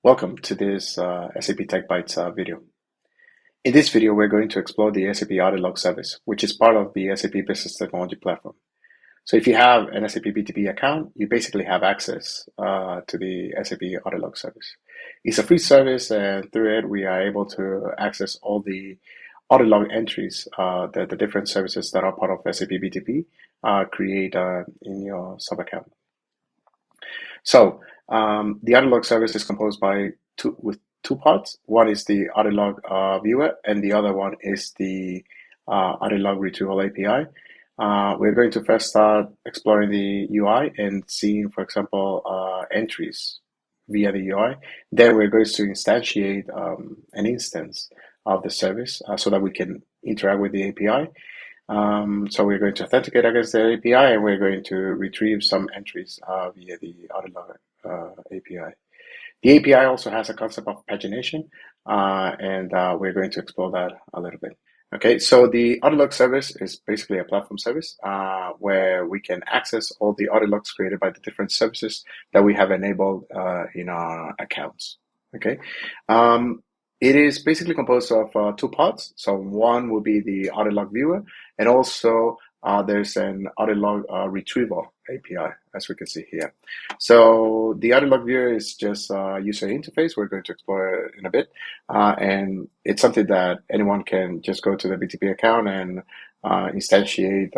Welcome to this SAP Tech Bytes video. In this video, we're going to explore the SAP Audit Log Service, which is part of the SAP Business Technology Platform. So if you have an SAP BTP account, you basically have access to the SAP Audit Log Service. It's a free service, and through it, we are able to access all the audit log entries that the different services that are part of SAP BTP create in your subaccount. So the Audit Log Service is composed by two parts. One is the Audit Log Viewer, and the other one is the Audit Log Retrieval API. We're going to first start exploring the UI and seeing, for example, entries via the UI. Then we're going to instantiate an instance of the service so that we can interact with the API. So we're going to authenticate against the API, and we're going to retrieve some entries via the Audit Log API. The API also has a concept of pagination, and we're going to explore that a little bit. Okay, so the Audit Log service is basically a platform service where we can access all the audit logs created by the different services that we have enabled in our accounts. Okay. It is basically composed of two parts. So one will be the Audit Log Viewer, and also there's an Audit Log Retrieval API, as we can see here. So the Audit Log Viewer is just a user interface. We're going to explore it in a bit. And it's something that anyone can just go to the BTP account and instantiate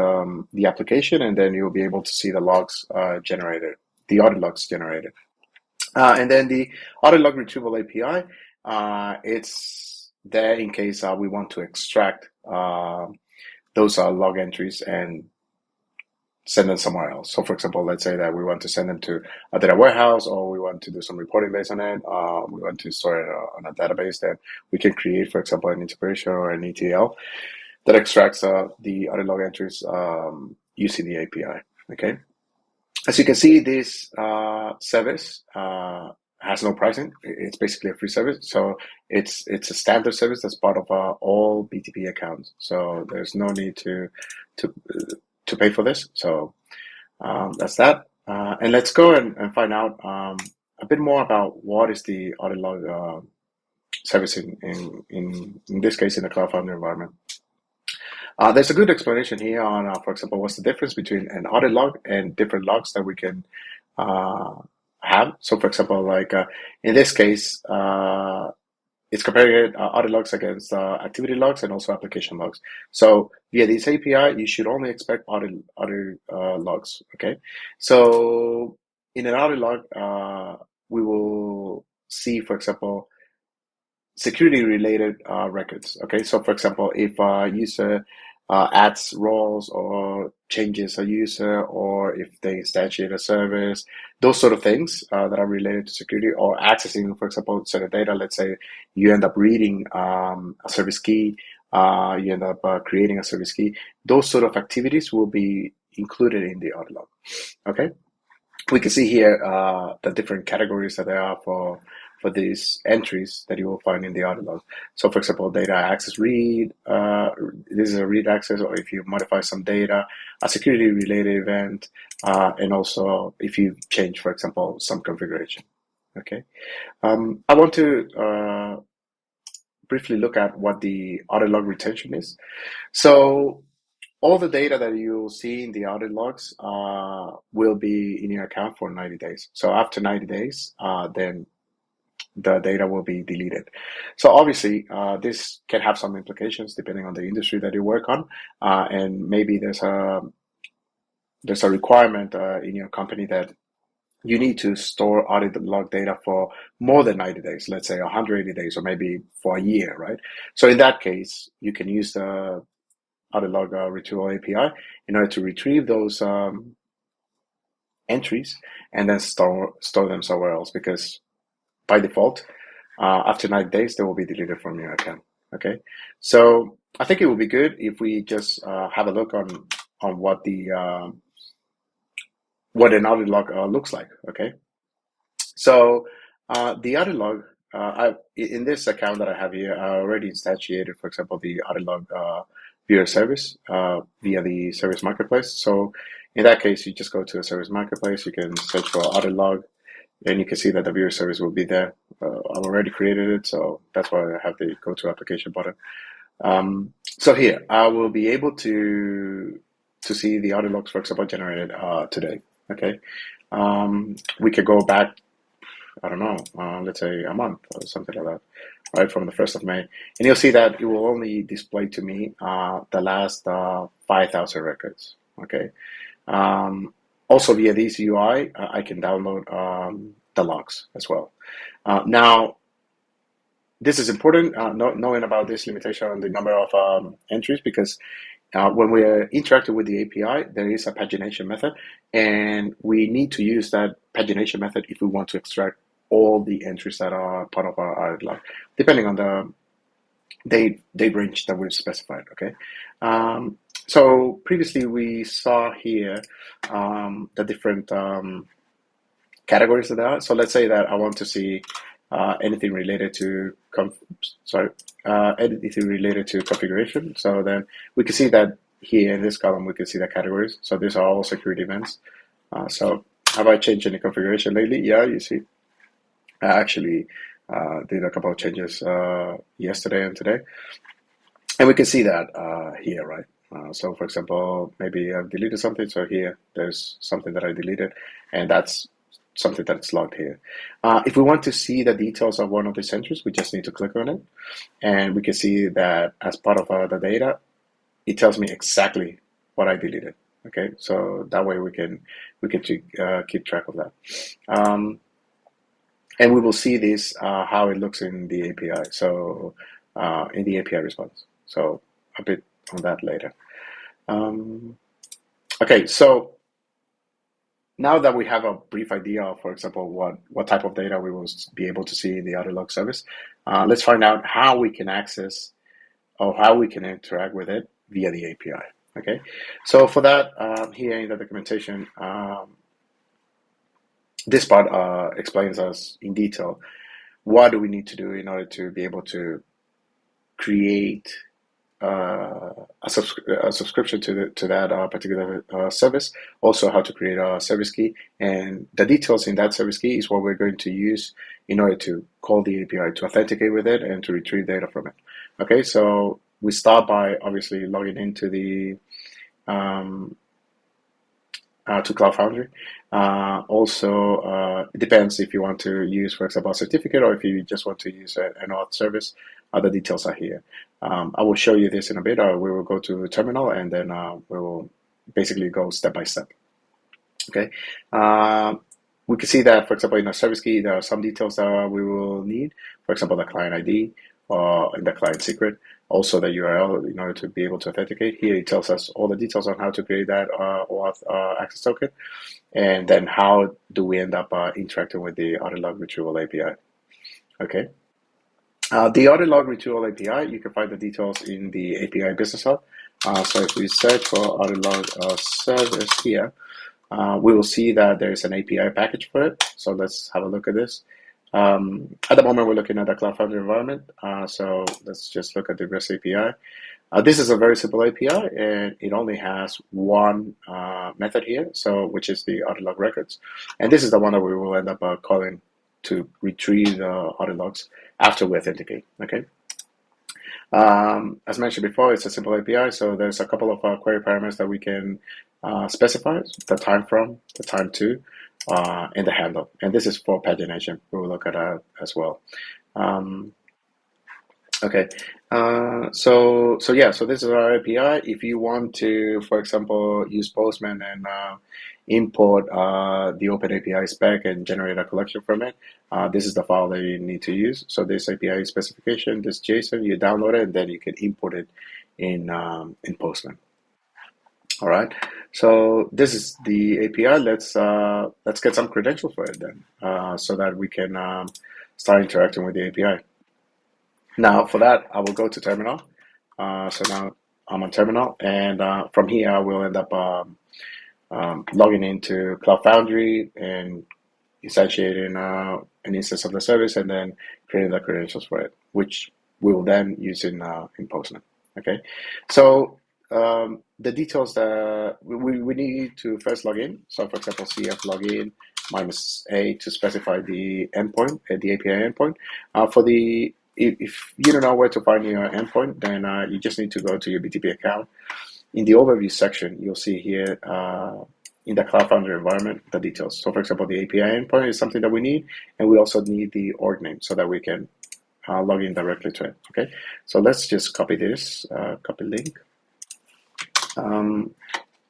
the application, and then you'll be able to see the logs generated, the audit logs generated. And then the Audit Log Retrieval API, it's there in case we want to extract those log entries and send them somewhere else. So for example, let's say that we want to send them to a data warehouse, or we want to do some reporting based on it. We want to store it on a database that we can create, for example, an integration or an ETL that extracts the audit log entries using the API. Okay. As you can see, this service has no pricing. It's basically a free service. So it's a standard service that's part of all BTP accounts. So there's no need to pay for this. So that's that. And let's go and find out a bit more about what is the Audit Log service in this case in the Cloud Foundry environment. There's a good explanation here on, for example, what's the difference between an audit log and different logs that we can have. So for example, like in this case, it's comparing audit logs against activity logs and also application logs. So via this API, you should only expect audit logs. Okay. So in an audit log, we will see, for example, security related records. Okay. So for example, if a user adds roles or changes a user, or if they instantiate a service, those sort of things that are related to security, or accessing, for example, certain data. Let's say you end up reading a service key, you end up creating a service key. Those sort of activities will be included in the audit log. Okay, we can see here the different categories that there are for these entries that you will find in the audit log. So for example, data access read, this is a read access, or if you modify some data, a security related event, and also if you change, for example, some configuration. Okay. I want to briefly look at what the audit log retention is. So all the data that you'll see in the audit logs will be in your account for 90 days. So after 90 days, then the data will be deleted. So obviously, this can have some implications depending on the industry that you work on, and maybe there's a requirement in your company that you need to store audit log data for more than 90 days, let's say 180 days, or maybe for a year, right? So in that case, you can use the Audit Log Retrieval API in order to retrieve those entries and then store them somewhere else, because by default, after 90 days, they will be deleted from your account. Okay, so I think it would be good if we just have a look on what the what an audit log looks like. Okay, so the audit log, in this account that I have here, I already instantiated, for example, the Audit Log Viewer service via the service marketplace. So in that case, you just go to a service marketplace. You can search for audit log. and you can see that the viewer service will be there. I've already created it, so that's why I have the go to application button. So here, I will be able to see the audit logs, for example, generated today. Okay, we could go back, I don't know, let's say a month or something like that, right, from the 1st of May. And you'll see that it will only display to me the last 5,000 records, okay? Also via this UI, I can download the logs as well. Now, this is important, knowing about this limitation on the number of entries, because when we're interacting with the API, there is a pagination method, and we need to use that pagination method if we want to extract all the entries that are part of our audit log, depending on the date range that we've specified, okay? So previously we saw here the different categories that there are. So let's say that I want to see anything related to anything related to configuration. So then we can see that here in this column we can see the categories. So these are all security events. So have I changed any configuration lately? Yeah, you see, I actually did a couple of changes yesterday and today, and we can see that here, right? So for example, maybe I've deleted something. So here there's something that I deleted, and that's something that's logged here. If we want to see the details of one of these entries, we just need to click on it, and we can see that as part of the data, it tells me exactly what I deleted. Okay, so that way we can keep track of that, and we will see this how it looks in the API. So in the API response. So a bit on that later. Okay, so now that we have a brief idea of, for example, what type of data we will be able to see in the Audit Log Service, let's find out how we can access or how we can interact with it via the API. Okay, so for that, here in the documentation, this part explains us in detail what do we need to do in order to be able to create a subscription to that particular service. Also, how to create a service key, and the details in that service key is what we're going to use in order to call the API to authenticate with it and to retrieve data from it. Okay, so we start by obviously logging into the to Cloud Foundry. Also, it depends if you want to use, for example, a certificate, or if you just want to use an auth service. The details are here. I will show you this in a bit. We will go to terminal, and then we will basically go step by step. Okay. We can see that, for example, in our service key, there are some details that we will need. For example, the client ID or the client secret. Also, the URL in order to be able to authenticate. Here it tells us all the details on how to create that auth access token, and then how do we end up interacting with the Audit Log Retrieval API. Okay. The Audit Log Retrieval API, you can find the details in the API Business Hub. So if we search for Audit Log Service here, we will see that there is an API package for it. So let's have a look at this. At the moment, we're looking at the Cloud Foundry environment. So let's just look at the REST API. This is a very simple API, and it only has one method here, so which is the audit log records. And this is the one that we will end up calling to retrieve the audit logs after we authenticate. Okay. As mentioned before, it's a simple API, so there's a couple of query parameters that we can specify: the time from, the time to, and the handle. And this is for pagination. We will look at that as well. Okay, so this is our API. If you want to, for example, use Postman and import the OpenAPI spec and generate a collection from it, this is the file that you need to use. So this API specification, this JSON, you download it, and then you can import it in Postman. All right. So this is the API. Let's get some credentials for it then, so that we can start interacting with the API. Now, for that, I will go to terminal. So now I'm on terminal, and from here, I will end up logging into Cloud Foundry and instantiating an instance of the service, and then creating the credentials for it, which we will then use in Postman. Okay, so the details that we need to first log in. So, for example, CF login, -A to specify the endpoint, the API endpoint. If you don't know where to find your endpoint, then you just need to go to your BTP account. In the overview section, you'll see here in the Cloud Foundry environment, the details. So for example, the API endpoint is something that we need, and we also need the org name so that we can log in directly to it. Okay, so let's just copy this, copy link.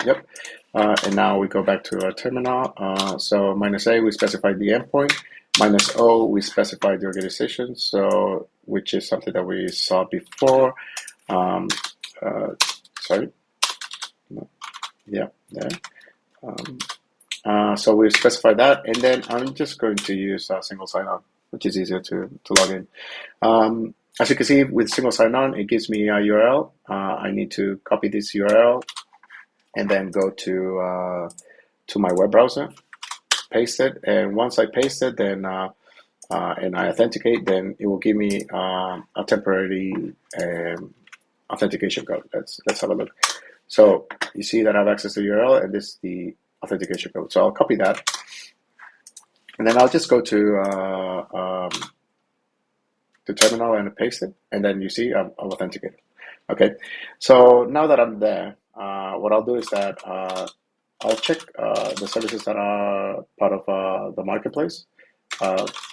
Yep. And now we go back to our terminal. So -A, we specified the endpoint. -O, we specified the organization, so which is something that we saw before. Sorry. No. Yeah, there. So we specified that, and then I'm just going to use single sign-on, which is easier to log in. As you can see, with single sign-on, it gives me a URL. I need to copy this URL and then go to my web browser, paste it, and once I paste it, then and I authenticate, then it will give me a temporary authentication code. Let's have a look. So you see that I have access to the URL, and this is the authentication code. So I'll copy that, and then I'll just go to terminal and paste it, and then you see I'm authenticated. Okay, so now that I'm there, what I'll do is that I'll check the services that are part of the marketplace.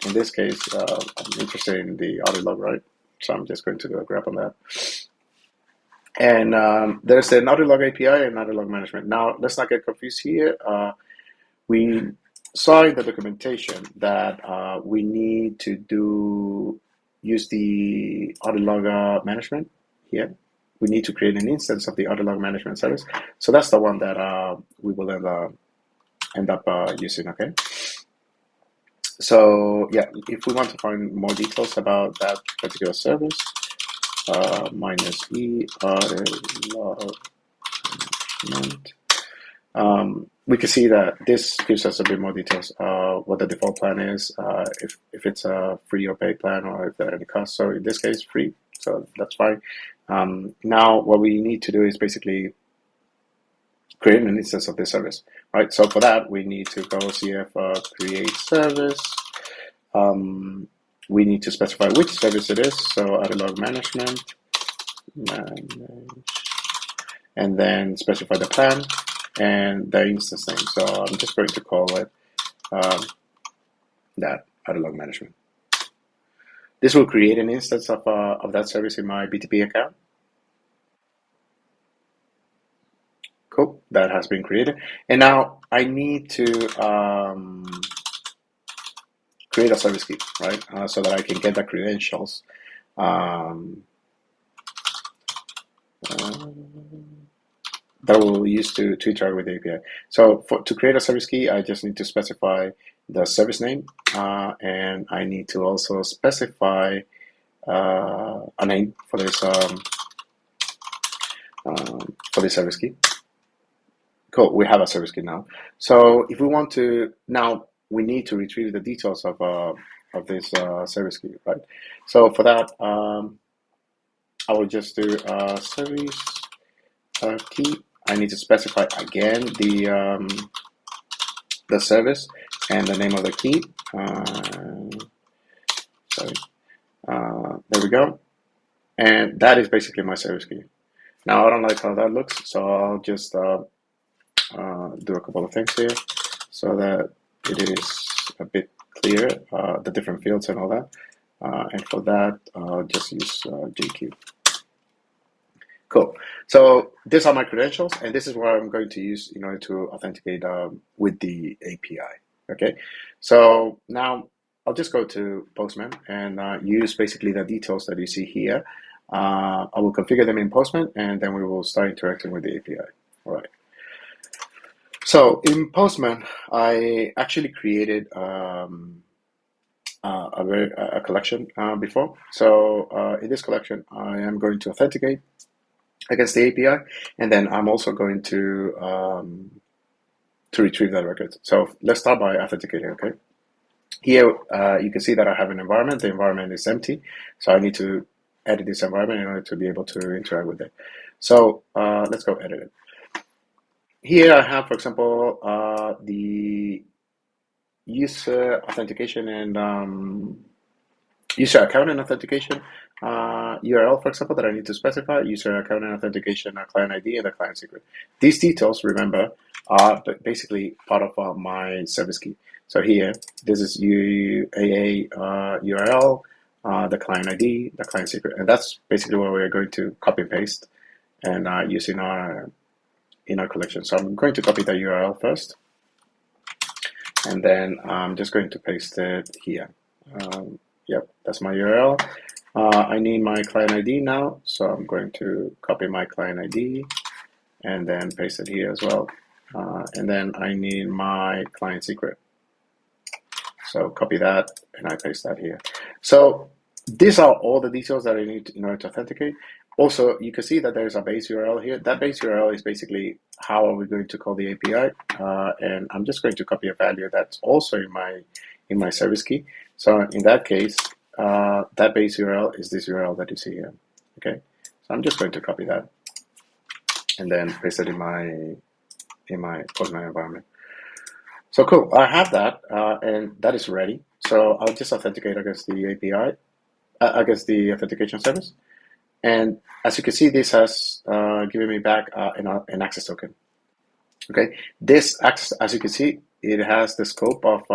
In this case, I'm interested in the audit log, right? So I'm just going to grab on that. And there's an Audit Log API and Audit Log Management. Now, let's not get confused here. We saw in the documentation that we need to use the Audit Log Management here. We need to create an instance of the Audit Log Management service. So that's the one that we will end up using, okay? So yeah, if we want to find more details about that particular service, -E Audit Log Management. We can see that this gives us a bit more details, what the default plan is, if it's a free or paid plan, or if there are any costs. So in this case, free, so that's fine. Now what we need to do is basically create an instance of this service, right? So for that, we need to go CF create service. We need to specify which service it is, so Audit Log Management, and then specify the plan and the instance name. So I'm just going to call it that Audit Log Management. This will create an instance of that service in my BTP account. Cool, that has been created. And now I need to create a service key, right? So that I can get the credentials. That we'll use to interact with the API. So to create a service key, I just need to specify the service name, and I need to also specify a name for this service key. Cool, we have a service key now. So if we want to, now we need to retrieve the details of this service key, right? So for that, I will just do service key. I need to specify again the service and the name of the key. There we go. And that is basically my service key. Now I don't like how that looks, so I'll just do a couple of things here so that it is a bit clear, the different fields and all that. And for that, I'll just use JQ. Cool. So these are my credentials, and this is what I'm going to use in order to authenticate with the API. Okay. So now I'll just go to Postman and use basically the details that you see here. I will configure them in Postman, and then we will start interacting with the API. All right. So in Postman, I actually created a collection before. So in this collection, I am going to authenticate against the API, and then I'm also going to retrieve that record. So let's start by authenticating. Okay. Here you can see that I have an environment. The environment is empty, so I need to edit this environment in order to be able to interact with it. So let's go edit it. Here I have, for example, the user authentication and user account and authentication URL, for example, that I need to specify, user account and authentication, client ID, and the client secret. These details, remember, are basically part of my service key. So here, this is UAA URL, the client ID, the client secret, and that's basically what we're going to copy and paste and use in our collection. So I'm going to copy the URL first, and then I'm just going to paste it here. Yep, that's my URL. I need my client ID now, so I'm going to copy my client ID and then paste it here as well. And then I need my client secret. So copy that and I paste that here. So these are all the details that I need in order to authenticate. Also, you can see that there's a base URL here. That base URL is basically how are we going to call the API. And I'm just going to copy a value that's also in my service key. So in that case, that base URL is this URL that you see here. Okay, so I'm just going to copy that and then paste it in my Postman environment. So cool, I have that, and that is ready. So I'll just authenticate against the API, against the authentication service. And as you can see, this has given me back an access token. Okay, this access, as you can see, it has the scope of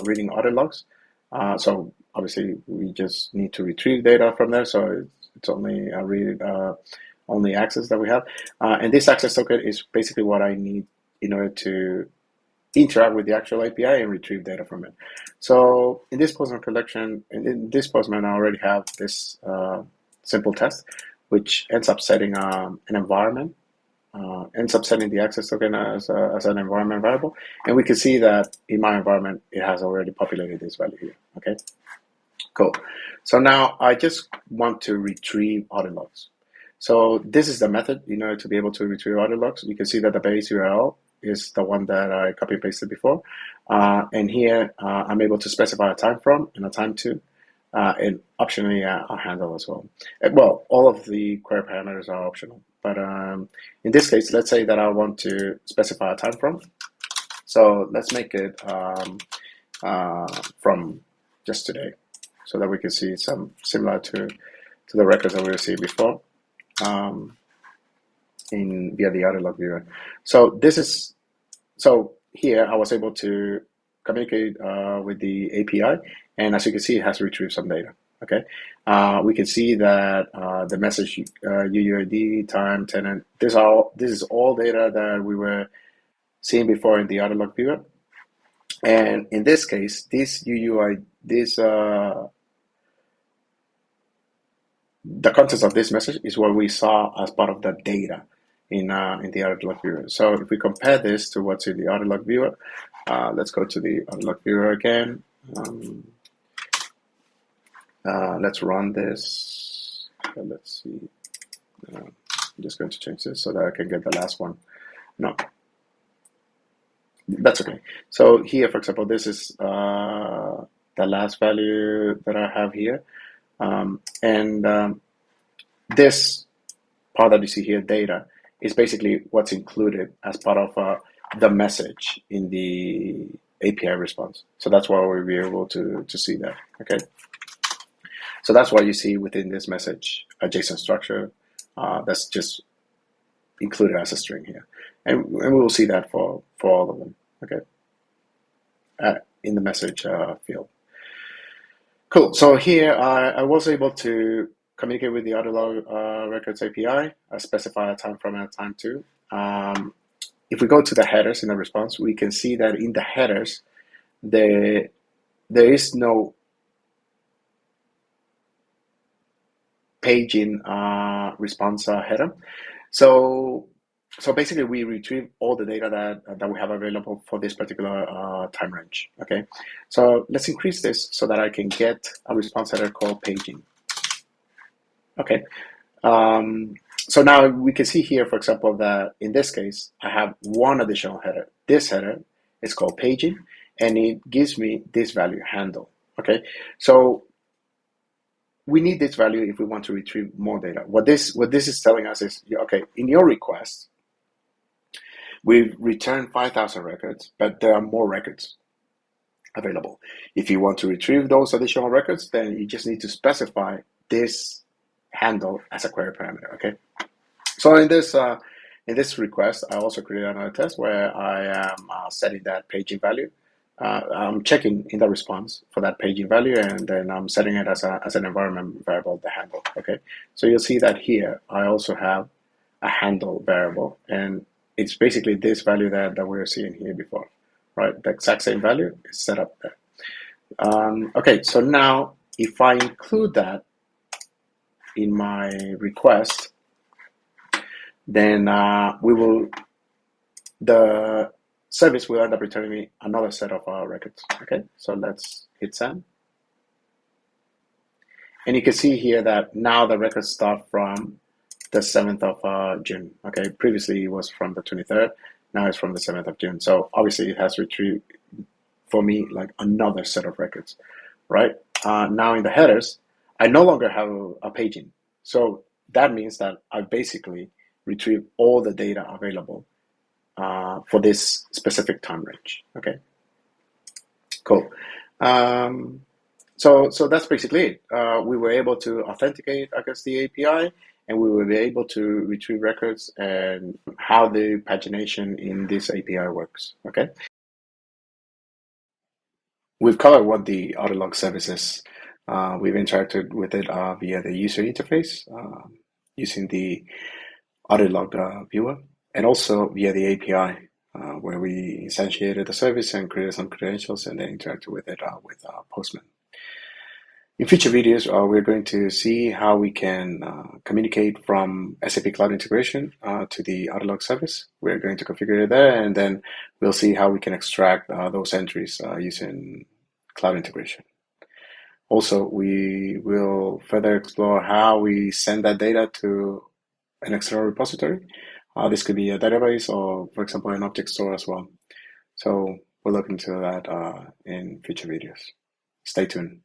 reading audit logs. So obviously, we just need to retrieve data from there. So it's only a read only access that we have. And this access token is basically what I need in order to interact with the actual API and retrieve data from it. So in this Postman collection, in this Postman, I already have this simple test, which ends up setting an environment, ends up setting the access token as an environment variable. And we can see that in my environment, it has already populated this value here. Okay, cool. So now I just want to retrieve audit logs. So this is the method in order to be able to retrieve audit logs. You can see that the base URL is the one that I copy and pasted before. And here I'm able to specify a time from and a time to, and optionally a handle as well. Well, all of the query parameters are optional, but in this case, let's say that I want to specify a time from. So let's make it from just today, so that we can see some similar to the records that we were seeing before via the Audit Log Viewer. So here I was able to communicate with the API, and as you can see, it has retrieved some data. Okay, we can see that the message UUID, time, tenant. This is all data that we were seeing before in the Audit Log Viewer. And in this case, the contents of this message is what we saw as part of the data in the Audit Log Viewer. So if we compare this to what's in the Audit Log Viewer, let's go to the Audit Log Viewer again. Let's run this. Let's see. I'm just going to change this so that I can get the last one. No, that's okay. So here, for example, this is the last value that I have here. This part that you see here, data, is basically what's included as part of the message in the API response. So that's why we'll be able to see that. Okay. So that's why you see within this message a JSON structure that's just included as a string here, and we will see that for all of them. Okay. In the message field. Cool. So here I was able to communicate with the Audit Log Records API, specify a time from and a time to. If we go to the headers in the response, we can see that in the headers, there is no paging response header. So basically, we retrieve all the data that we have available for this particular time range. Okay, so let's increase this so that I can get a response header called paging. Okay, so now we can see here, for example, that in this case, I have one additional header. This header is called paging, and it gives me this value, handle. Okay, so we need this value if we want to retrieve more data. What this is telling us is, okay, in your request, we've returned 5,000 records, but there are more records. available. If you want to retrieve those additional records, then you just need to specify this handle as a query parameter. Okay. So in this request, I also created another test where I am setting that paging value. I'm checking in the response for that paging value, and then I'm setting it as an environment variable, the handle. Okay. So you'll see that here I also have a handle variable, and it's basically this value that we were seeing here before, right? The exact same value is set up there. Okay, so now if I include that in my request, then the service will end up returning me another set of records. Okay, so let's hit send. And you can see here that now the records start from the 7th of June. Okay, previously it was from the 23rd, now it's from the 7th of June. So obviously it has retrieved for me like another set of records, right? Now in the headers, I no longer have a paging. So that means that I basically retrieve all the data available for this specific time range. Okay, cool. So that's basically it. We were able to authenticate against the API, and we will be able to retrieve records and how the pagination in this API works. Okay. We've covered what the Audit Log Service is. We've interacted with it via the user interface using the Audit Log Viewer, and also via the API, where we instantiated the service and created some credentials and then interacted with it with Postman. In future videos, we're going to see how we can communicate from SAP Cloud Integration to the Audit Log Service. We're going to configure it there, and then we'll see how we can extract those entries using Cloud Integration. Also, we will further explore how we send that data to an external repository. This could be a database or, for example, an object store as well. So we'll look into that in future videos. Stay tuned.